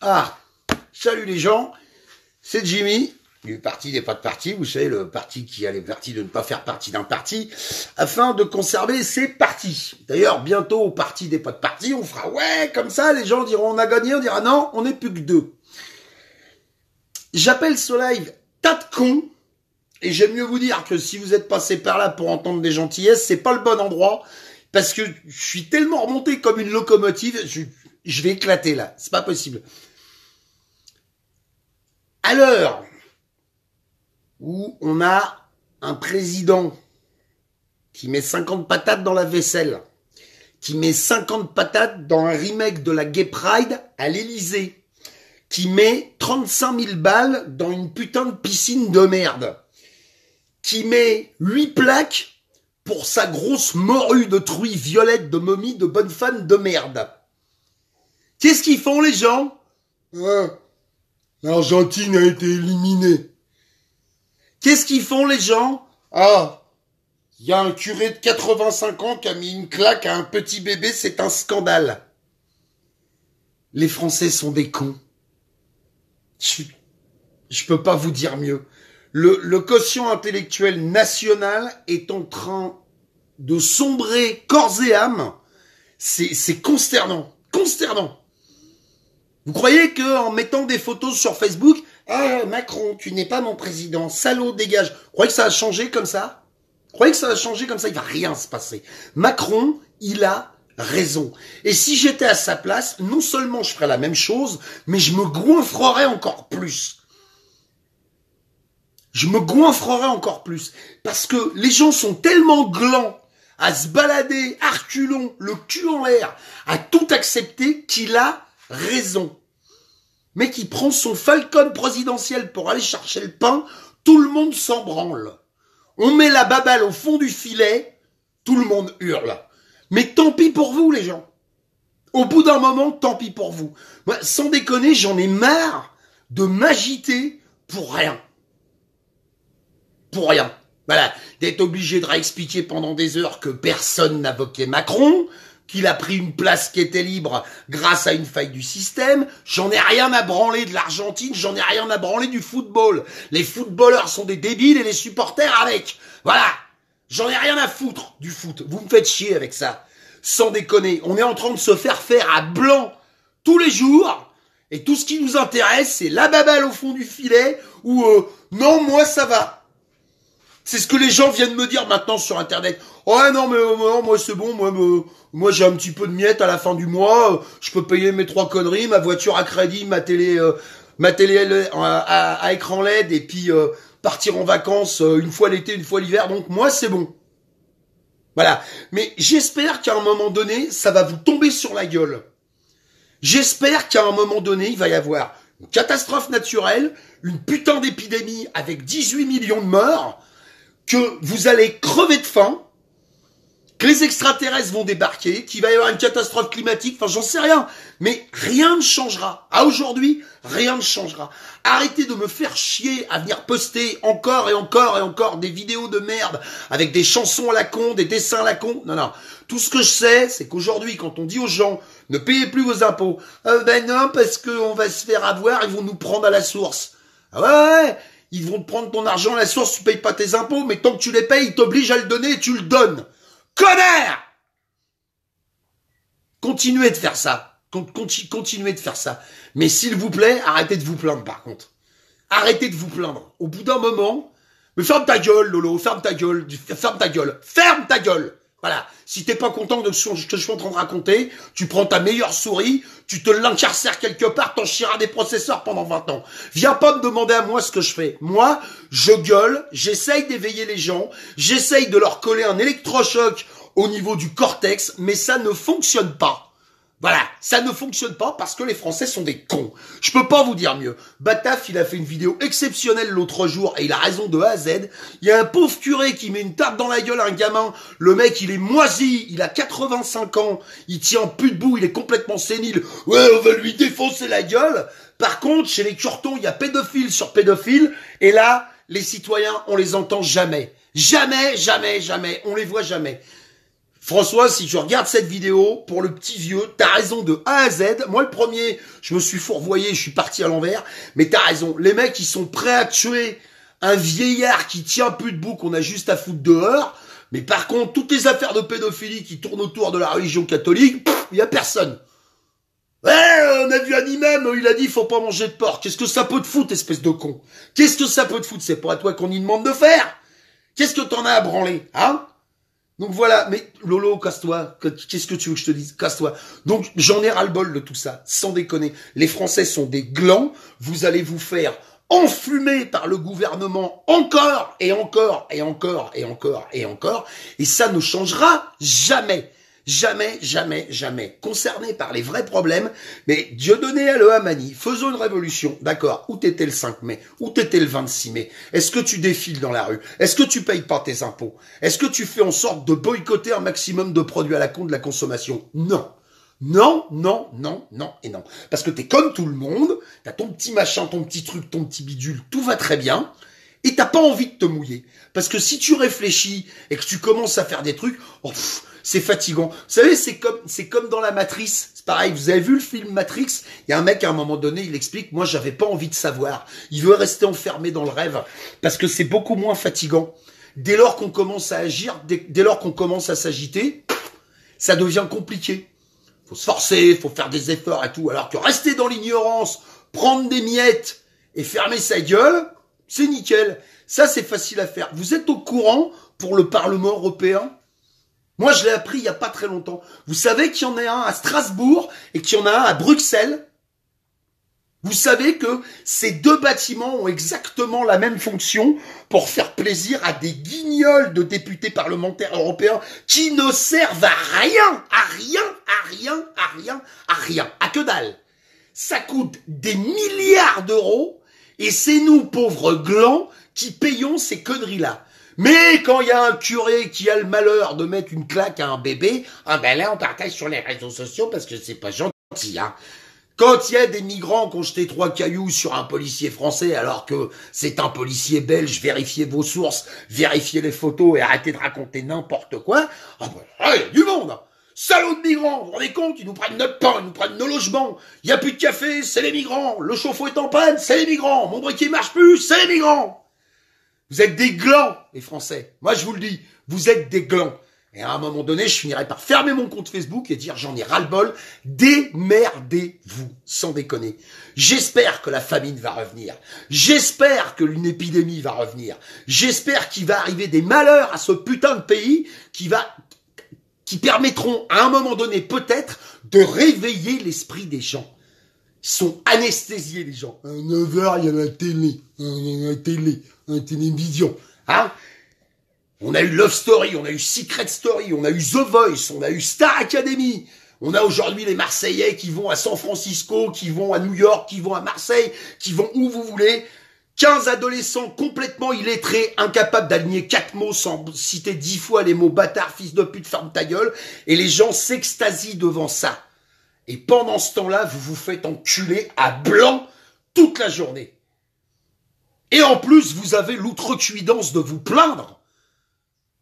Ah, salut les gens, c'est Jimmy, du parti des pas de parti, vous savez, le parti qui a les partis de ne pas faire partie d'un parti, afin de conserver ses partis. D'ailleurs, bientôt au parti des pas de parti, on fera ouais, comme ça, les gens diront on a gagné, on dira non, on n'est plus que deux. J'appelle ce live tas de cons, et j'aime mieux vous dire que si vous êtes passé par là pour entendre des gentillesses, c'est pas le bon endroit, parce que je suis tellement remonté comme une locomotive, je vais éclater là, c'est pas possible. À l'heure où on a un président qui met 50 patates dans la vaisselle, qui met 50 patates dans un remake de la Gay Pride à l'Élysée, qui met 35 000 balles dans une putain de piscine de merde, qui met 8 plaques pour sa grosse morue de truie violette de momie de bonne femme de merde. Qu'est-ce qu'ils font les gens? L'Argentine a été éliminée. Qu'est-ce qu'ils font les gens? Ah, il y a un curé de 85 ans qui a mis une claque à un petit bébé, c'est un scandale. Les Français sont des cons. Je peux pas vous dire mieux. Le quotient intellectuel national est en train de sombrer corps et âme. C'est consternant. Consternant. Vous croyez qu'en mettant des photos sur Facebook, ah, Macron, tu n'es pas mon président, salaud, dégage. Vous croyez que ça a changé comme ça? Vous croyez que ça va changer comme ça? Il va rien se passer. Macron, il a raison. Et si j'étais à sa place, non seulement je ferais la même chose, mais je me goinfrerais encore plus. Je me goinfrerais encore plus. Parce que les gens sont tellement glands à se balader, à reculons, le cul en l'air, à tout accepter qu'il a raison. Mais qui prend son falcon présidentiel pour aller chercher le pain, tout le monde s'en branle. On met la baballe au fond du filet, tout le monde hurle. Mais tant pis pour vous, les gens. Au bout d'un moment, tant pis pour vous. Moi, sans déconner, j'en ai marre de m'agiter pour rien. Pour rien. Voilà, d'être obligé de réexpliquer pendant des heures que personne n'a voté Macron, qu'il a pris une place qui était libre grâce à une faille du système. J'en ai rien à branler de l'Argentine, j'en ai rien à branler du football. Les footballeurs sont des débiles et les supporters avec. Voilà, j'en ai rien à foutre du foot. Vous me faites chier avec ça. Sans déconner, on est en train de se faire à blanc tous les jours. Et tout ce qui nous intéresse, c'est la baballe au fond du filet ou non, moi ça va. C'est ce que les gens viennent me dire maintenant sur Internet. Oh non, mais moi c'est bon, moi j'ai un petit peu de miettes à la fin du mois, je peux payer mes 3 conneries, ma voiture à crédit, ma télé à écran LED, et puis partir en vacances une fois l'été, une fois l'hiver, donc moi c'est bon. Voilà. Mais j'espère qu'à un moment donné, ça va vous tomber sur la gueule. J'espère qu'à un moment donné, il va y avoir une catastrophe naturelle, une putain d'épidémie avec 18 millions de morts, que vous allez crever de faim, que les extraterrestres vont débarquer, qu'il va y avoir une catastrophe climatique, enfin j'en sais rien, mais rien ne changera. À aujourd'hui, rien ne changera. Arrêtez de me faire chier à venir poster encore et encore et encore des vidéos de merde avec des chansons à la con, des dessins à la con. Non, non. Tout ce que je sais, c'est qu'aujourd'hui, quand on dit aux gens ne payez plus vos impôts, ben non, parce qu'on va se faire avoir, ils vont nous prendre à la source. Ah ouais, ils vont te prendre ton argent à la source, tu payes pas tes impôts, mais tant que tu les payes, ils t'obligent à le donner et tu le donnes. Connard! Continuez de faire ça. Continuez de faire ça. Mais s'il vous plaît, arrêtez de vous plaindre par contre. Arrêtez de vous plaindre. Au bout d'un moment, mais ferme ta gueule, Lolo, ferme ta gueule, ferme ta gueule, ferme ta gueule. Voilà. Si t'es pas content de ce que je suis en train de raconter, tu prends ta meilleure souris, tu te l'incarcères quelque part, t'en chieras des processeurs pendant 20 ans. Viens pas me demander à moi ce que je fais. Moi, je gueule, j'essaye d'éveiller les gens, j'essaye de leur coller un électrochoc au niveau du cortex, mais ça ne fonctionne pas. Voilà, ça ne fonctionne pas parce que les Français sont des cons. Je peux pas vous dire mieux. Bataf, il a fait une vidéo exceptionnelle l'autre jour et il a raison de A à Z. Il y a un pauvre curé qui met une tarte dans la gueule à un gamin. Le mec, il est moisi, il a 85 ans, il tient plus debout, il est complètement sénile. Ouais, on va lui défoncer la gueule. Par contre, chez les curtons, il y a pédophile sur pédophile. Et là, les citoyens, on les entend jamais. Jamais, jamais, jamais. On les voit jamais. François, si tu regardes cette vidéo, pour le petit vieux, t'as raison de A à Z. Moi, le premier, je me suis fourvoyé, je suis parti à l'envers. Mais t'as raison. Les mecs, ils sont prêts à tuer un vieillard qui tient plus debout, qu'on a juste à foutre dehors. Mais par contre, toutes les affaires de pédophilie qui tournent autour de la religion catholique, il y a personne. Ouais, on a vu un imam, il a dit, faut pas manger de porc. Qu'est-ce que ça peut te foutre, espèce de con? Qu'est-ce que ça peut te foutre? C'est pas à toi qu'on y demande de faire. Qu'est-ce que t'en as à branler, hein? Donc voilà, mais Lolo, casse-toi. Qu'est-ce que tu veux que je te dise? Casse-toi. Donc j'en ai ras-le-bol de tout ça, sans déconner. Les Français sont des glands, vous allez vous faire enfumer par le gouvernement encore et encore et encore et encore et encore, et ça ne changera jamais. Jamais, jamais, jamais. Concerné par les vrais problèmes, mais Dieudonné à le Hamani, faisons une révolution, d'accord, où t'étais le 5 mai, où t'étais le 26 mai, est-ce que tu défiles dans la rue, est-ce que tu payes pas tes impôts, est-ce que tu fais en sorte de boycotter un maximum de produits à la con de la consommation? Non. Non, non, non, non et non. Parce que t'es comme tout le monde, t'as ton petit machin, ton petit truc, ton petit bidule, tout va très bien, et t'as pas envie de te mouiller. Parce que si tu réfléchis et que tu commences à faire des trucs, oh, c'est fatigant. Vous savez, c'est comme dans la Matrice. C'est pareil, vous avez vu le film Matrix? Il y a un mec, à un moment donné, il explique, moi, j'avais pas envie de savoir. Il veut rester enfermé dans le rêve. Parce que c'est beaucoup moins fatigant. Dès lors qu'on commence à agir, dès lors qu'on commence à s'agiter, ça devient compliqué. Faut se forcer, faut faire des efforts et tout. Alors que rester dans l'ignorance, prendre des miettes et fermer sa gueule, c'est nickel. Ça, c'est facile à faire. Vous êtes au courant pour le Parlement européen? Moi, je l'ai appris il n'y a pas très longtemps. Vous savez qu'il y en a un à Strasbourg et qu'il y en a un à Bruxelles? Vous savez que ces deux bâtiments ont exactement la même fonction pour faire plaisir à des guignols de députés parlementaires européens qui ne servent à rien, à rien, à rien, à rien, à rien, à que dalle. Ça coûte des milliards d'euros et c'est nous, pauvres glands, qui payons ces conneries-là. Mais quand il y a un curé qui a le malheur de mettre une claque à un bébé, ah ben là on partage sur les réseaux sociaux parce que c'est pas gentil, hein. Quand il y a des migrants qui ont jeté 3 cailloux sur un policier français alors que c'est un policier belge, vérifiez vos sources, vérifiez les photos et arrêtez de raconter n'importe quoi, ah ben là, il y a du monde. Salauds de migrants, vous vous rendez compte, ils nous prennent notre pain, ils nous prennent nos logements, il n'y a plus de café, c'est les migrants, le chauffe-eau est en panne, c'est les migrants, mon briquet marche plus, c'est les migrants. Vous êtes des glands, les Français. Moi, je vous le dis, vous êtes des glands. Et à un moment donné, je finirai par fermer mon compte Facebook et dire j'en ai ras-le-bol. Démerdez-vous, sans déconner. J'espère que la famine va revenir. J'espère que une épidémie va revenir. J'espère qu'il va arriver des malheurs à ce putain de pays qui permettront à un moment donné peut-être de réveiller l'esprit des gens. Ils sont anesthésiés, les gens. À 9h, il y a la télé. La télévision. Hein? On a eu Love Story, on a eu Secret Story, on a eu The Voice, on a eu Star Academy. On a aujourd'hui les Marseillais qui vont à San Francisco, qui vont à New York, qui vont à Marseille, qui vont où vous voulez. 15 adolescents complètement illettrés, incapables d'aligner 4 mots sans citer 10 fois les mots bâtard, fils de pute, ferme ta gueule. Et les gens s'extasient devant ça. Et pendant ce temps-là, vous vous faites enculer à blanc toute la journée. Et en plus, vous avez l'outrecuidance de vous plaindre.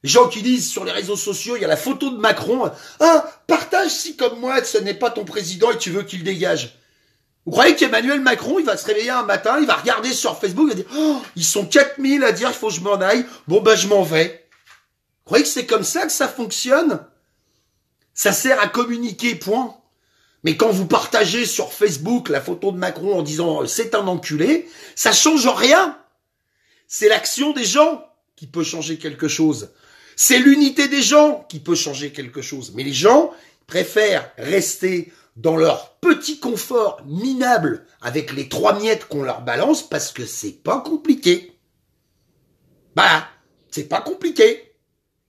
Les gens qui disent sur les réseaux sociaux, il y a la photo de Macron. Ah, partage si comme moi, ce n'est pas ton président et tu veux qu'il dégage. Vous croyez qu'Emmanuel Macron, il va se réveiller un matin, il va regarder sur Facebook, il va dire, oh, ils sont 4000 à dire, il faut que je m'en aille. Bon, ben, je m'en vais. Vous croyez que c'est comme ça que ça fonctionne? Ça sert à communiquer, point. Mais quand vous partagez sur Facebook la photo de Macron en disant c'est un enculé, ça change rien. C'est l'action des gens qui peut changer quelque chose. C'est l'unité des gens qui peut changer quelque chose. Mais les gens préfèrent rester dans leur petit confort minable avec les 3 miettes qu'on leur balance parce que c'est pas compliqué. Bah, c'est pas compliqué.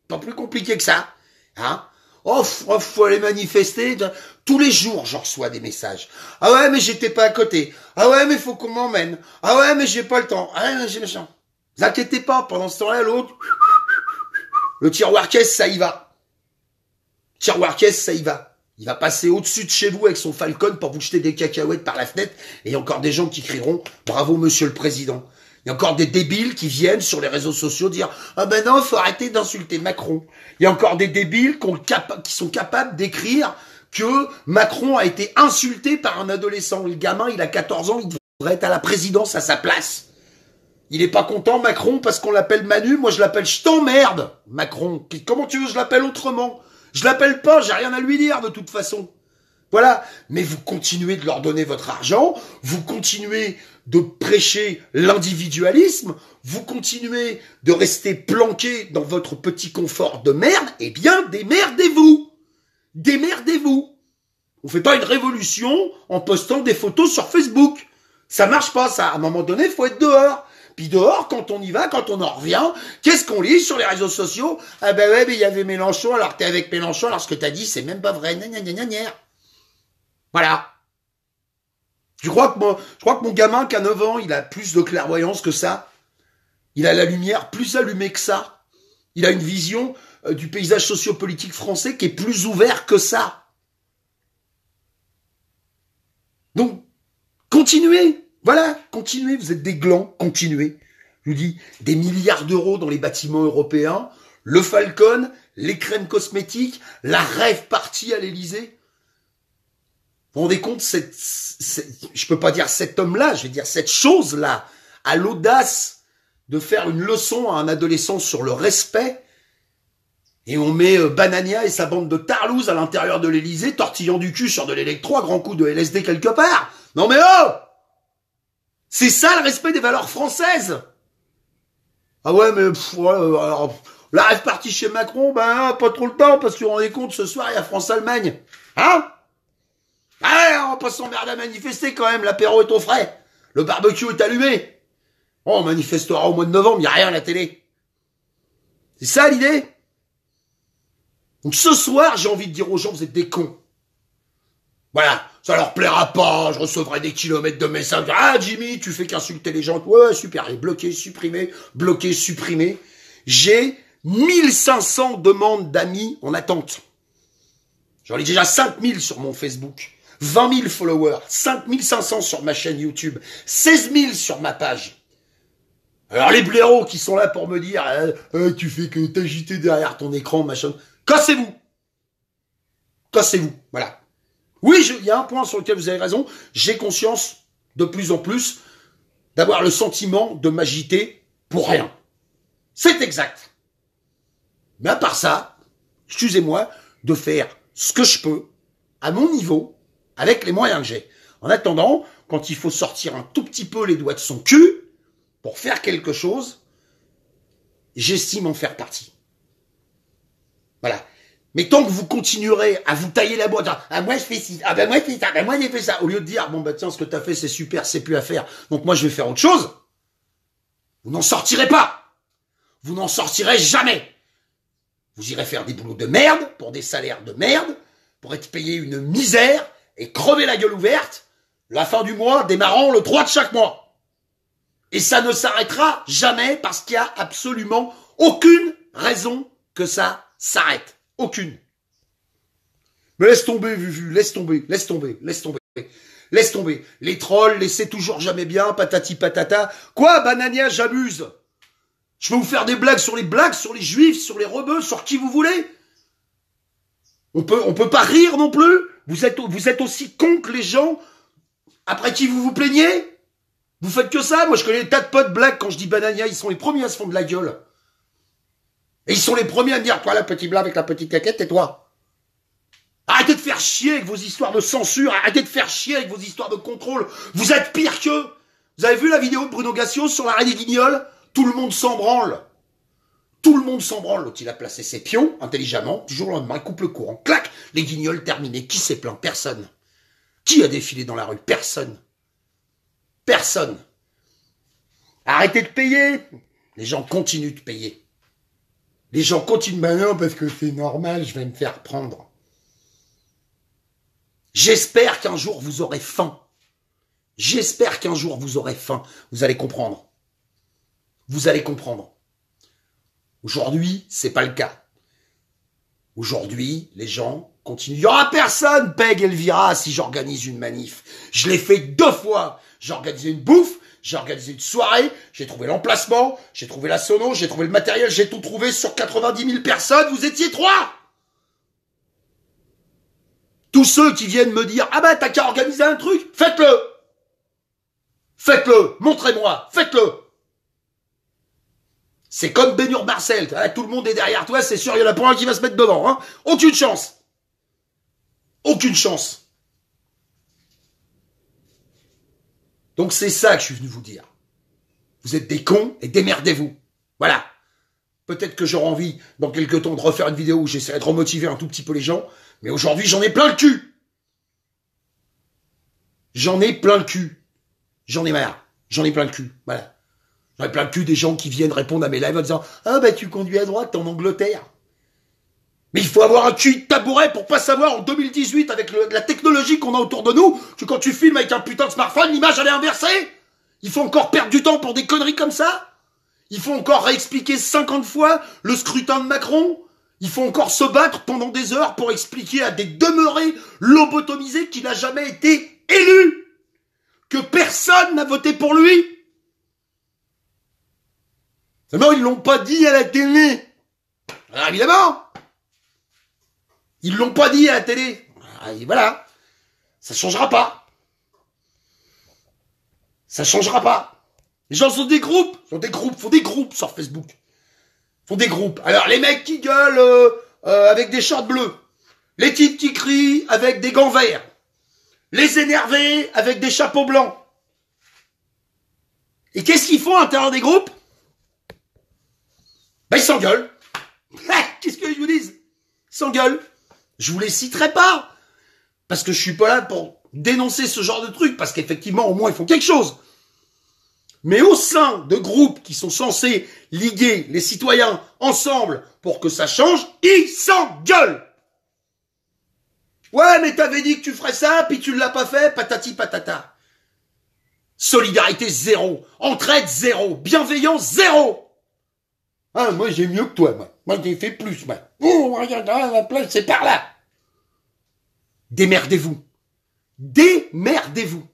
Pas plus compliqué que ça. Hein? Oh, faut aller manifester. Tous les jours, j'en reçois des messages. Ah ouais, mais j'étais pas à côté. Ah ouais, mais faut qu'on m'emmène. Ah ouais, mais j'ai pas le temps. Ah ouais, mais j'ai machin. Vous inquiétez pas, pendant ce temps-là, l'autre, le tiroir caisse, ça y va. Tiroir caisse, ça y va. Il va passer au-dessus de chez vous avec son Falcon pour vous jeter des cacahuètes par la fenêtre. Et il y a encore des gens qui crieront « Bravo, monsieur le président ». Il y a encore des débiles qui viennent sur les réseaux sociaux dire « Ah ben non, faut arrêter d'insulter Macron ». Il y a encore des débiles qui sont capables d'écrire que Macron a été insulté par un adolescent. Le gamin, il a 14 ans, il devrait être à la présidence à sa place. Il est pas content, Macron, parce qu'on l'appelle Manu. Moi, je l'appelle « Je t'emmerde », Macron. Comment tu veux que je l'appelle autrement? Je l'appelle pas, j'ai rien à lui dire de toute façon. Voilà. Mais vous continuez de leur donner votre argent, vous continuez de prêcher l'individualisme, vous continuez de rester planqué dans votre petit confort de merde, eh bien, démerdez-vous. Démerdez-vous. On fait pas une révolution en postant des photos sur Facebook. Ça marche pas, ça. À un moment donné, il faut être dehors. Puis dehors, quand on y va, quand on en revient, qu'est-ce qu'on lit sur les réseaux sociaux? Ah ben ouais, mais il y avait Mélenchon, alors t'es avec Mélenchon, alors ce que t'as dit, c'est même pas vrai. Voilà. Je crois que mon gamin qui a 9 ans, il a plus de clairvoyance que ça. Il a la lumière plus allumée que ça. Il a une vision du paysage sociopolitique français qui est plus ouvert que ça. Donc, continuez. Voilà, continuez, vous êtes des glands, continuez. Je vous dis, des milliards d'euros dans les bâtiments européens, le Falcon, les crèmes cosmétiques, la rêve partie à l'Élysée. Vous vous rendez compte, je peux pas dire cet homme-là, je vais dire cette chose-là, a l'audace de faire une leçon à un adolescent sur le respect, et on met Banania et sa bande de tarlouses à l'intérieur de l'Élysée, tortillant du cul sur de l'électro à grands coups de LSD quelque part. Non mais oh! C'est ça le respect des valeurs françaises. Ah ouais, mais alors, la rêve partie chez Macron, ben pas trop le temps, parce que vous vous rendez compte, ce soir, il y a France-Allemagne. Hein? Ah, on va pas s'emmerder à manifester quand même, l'apéro est au frais. Le barbecue est allumé. Oh, on manifestera au mois de novembre, il n'y a rien à la télé. C'est ça l'idée? Donc ce soir, j'ai envie de dire aux gens, vous êtes des cons. Voilà, ça leur plaira pas, je recevrai des kilomètres de messages. Ah Jimmy, tu fais qu'insulter les gens. Ouais, super, et bloqué, supprimé. J'ai 1500 demandes d'amis en attente. J'en ai déjà 5000 sur mon Facebook, 20 000 followers, 5500 sur ma chaîne YouTube, 16 000 sur ma page. Alors les blaireaux qui sont là pour me dire tu fais que t'agiter derrière ton écran, machin. Cassez-vous. Cassez-vous, voilà. Oui, il y a un point sur lequel vous avez raison. J'ai conscience, de plus en plus, d'avoir le sentiment de m'agiter pour rien. C'est exact. Mais à part ça, excusez-moi, de faire ce que je peux, à mon niveau, avec les moyens que j'ai. En attendant, quand il faut sortir un tout petit peu les doigts de son cul, pour faire quelque chose, j'estime en faire partie. Voilà. Mais tant que vous continuerez à vous tailler la boîte, ah moi je fais ci, ah ben moi je fais ça, ben moi j'ai fait ça, au lieu de dire bon bah tiens ce que t'as fait c'est super, c'est plus à faire, donc moi je vais faire autre chose, vous n'en sortirez pas. Vous n'en sortirez jamais. Vous irez faire des boulots de merde, pour des salaires de merde, pour être payé une misère, et crever la gueule ouverte, la fin du mois démarrant le 3 de chaque mois. Et ça ne s'arrêtera jamais parce qu'il y a absolument aucune raison que ça s'arrête. Aucune. Mais laisse tomber, Vuvu, laisse tomber. Laisse tomber. Les trolls, laissez toujours jamais bien, patati patata. Quoi, Banania, j'abuse. Je vais vous faire des blagues, sur les juifs, sur les rebeux, sur qui vous voulez. On peut pas rire non plus. Vous êtes aussi cons que les gens après qui vous vous plaignez. Vous faites que ça. Moi, je connais des tas de potes blagues quand je dis Banania, ils sont les premiers à se fondre de la gueule. Et ils sont les premiers à me dire, toi, la petite blague avec la petite caquette, et toi. Arrêtez de faire chier avec vos histoires de censure, arrêtez de faire chier avec vos histoires de contrôle. Vous êtes pire qu'eux. Vous avez vu la vidéo de Bruno Gassio sur l'arrêt des Guignols? Tout le monde s'en branle. Tout le monde s'en branle. L'autre, il a placé ses pions, intelligemment, du jour au lendemain, il coupe le courant. Clac, les Guignols terminés. Qui s'est plaint? Personne. Qui a défilé dans la rue? Personne. Personne. Arrêtez de payer. Les gens continuent de payer. Les gens continuent, ben non, parce que c'est normal, je vais me faire prendre. J'espère qu'un jour vous aurez faim. J'espère qu'un jour vous aurez faim. Vous allez comprendre. Vous allez comprendre. Aujourd'hui, c'est pas le cas. Aujourd'hui, les gens continuent. Il n'y aura personne, Peg Elvira, si j'organise une manif. Je l'ai fait 2 fois. J'ai organisé une bouffe. j'ai organisé une soirée, j'ai trouvé l'emplacement, j'ai trouvé la sono, j'ai trouvé le matériel, j'ai tout trouvé sur 90 000 personnes, vous étiez 3. Tous ceux qui viennent me dire « Ah bah t'as qu'à organiser un truc, faites-le ! Faites-le, montrez-moi, faites-le !» C'est comme Bénur Marcel, tout le monde est derrière toi, c'est sûr, il y en a pas un qui va se mettre devant. Hein. Aucune chance. Aucune chance. Donc c'est ça que je suis venu vous dire. Vous êtes des cons et démerdez-vous. Voilà. Peut-être que j'aurai envie, dans quelques temps, de refaire une vidéo où j'essaierai de remotiver un tout petit peu les gens, mais aujourd'hui, j'en ai plein le cul. J'en ai plein le cul. J'en ai marre. J'en ai plein le cul. Voilà. J'en ai plein le cul des gens qui viennent répondre à mes lives en disant « Ah bah tu conduis à droite, t'es en Angleterre. » Mais il faut avoir un cul de tabouret pour pas savoir en 2018, avec la technologie qu'on a autour de nous, que quand tu filmes avec un putain de smartphone, l'image elle est inversée. Il faut encore perdre du temps pour des conneries comme ça. Il faut encore réexpliquer 50 fois le scrutin de Macron. Il faut encore se battre pendant des heures pour expliquer à des demeurés lobotomisés qu'il n'a jamais été élu. Que personne n'a voté pour lui. Seulement, ils l'ont pas dit à la télé. Alors évidemment, ils l'ont pas dit à la télé. Et voilà, ça changera pas. Ça changera pas. Les gens sont des groupes, font des groupes sur Facebook. Font des groupes. Alors les mecs qui gueulent avec des shorts bleus, les types qui crient avec des gants verts, les énervés avec des chapeaux blancs. Et qu'est-ce qu'ils font à l'intérieur des groupes? Ben ils s'engueulent. Qu'est-ce que je vous dis? Ils s'engueulent. Je vous les citerai pas. Parce que je suis pas là pour dénoncer ce genre de truc. Parce qu'effectivement, au moins, ils font quelque chose. Mais au sein de groupes qui sont censés liguer les citoyens ensemble pour que ça change, ils s'engueulent. Ouais, mais t'avais dit que tu ferais ça, puis tu ne l'as pas fait, patati patata. Solidarité zéro. Entraide zéro. Bienveillance zéro. Ah, moi, j'ai mieux que toi, moi. Moi, j'ai fait plus, moi. Oh, regarde, la place, c'est par là. Démerdez-vous. Démerdez-vous.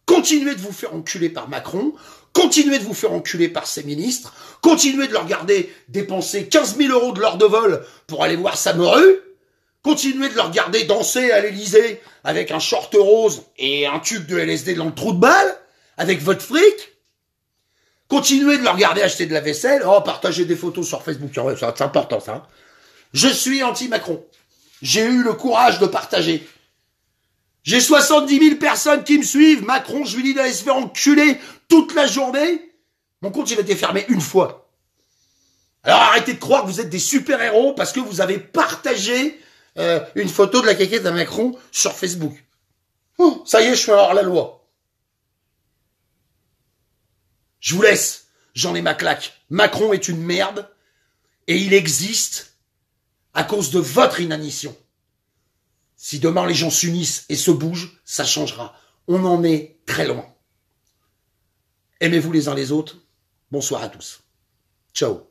Continuez de vous faire enculer par Macron. Continuez de vous faire enculer par ses ministres. Continuez de leur regarder dépenser 15 000 € de l'heure de vol pour aller voir sa morue. Continuez de leur regarder danser à l'Élysée avec un short rose et un tube de LSD dans le trou de balle avec votre fric. Continuez de le regarder acheter de la vaisselle. Oh, partager des photos sur Facebook. C'est important, ça. Hein. Je suis anti-Macron. J'ai eu le courage de partager. J'ai 70 000 personnes qui me suivent. Macron, je lui dis d'aller se faire enculer toute la journée. Mon compte, il a été fermé une fois. Alors arrêtez de croire que vous êtes des super-héros parce que vous avez partagé une photo de la caquette de Macron sur Facebook. Oh, ça y est, je suis hors la loi. Je vous laisse, j'en ai ma claque. Macron est une merde et il existe à cause de votre inanition. Si demain les gens s'unissent et se bougent, ça changera. On en est très loin. Aimez-vous les uns les autres. Bonsoir à tous. Ciao.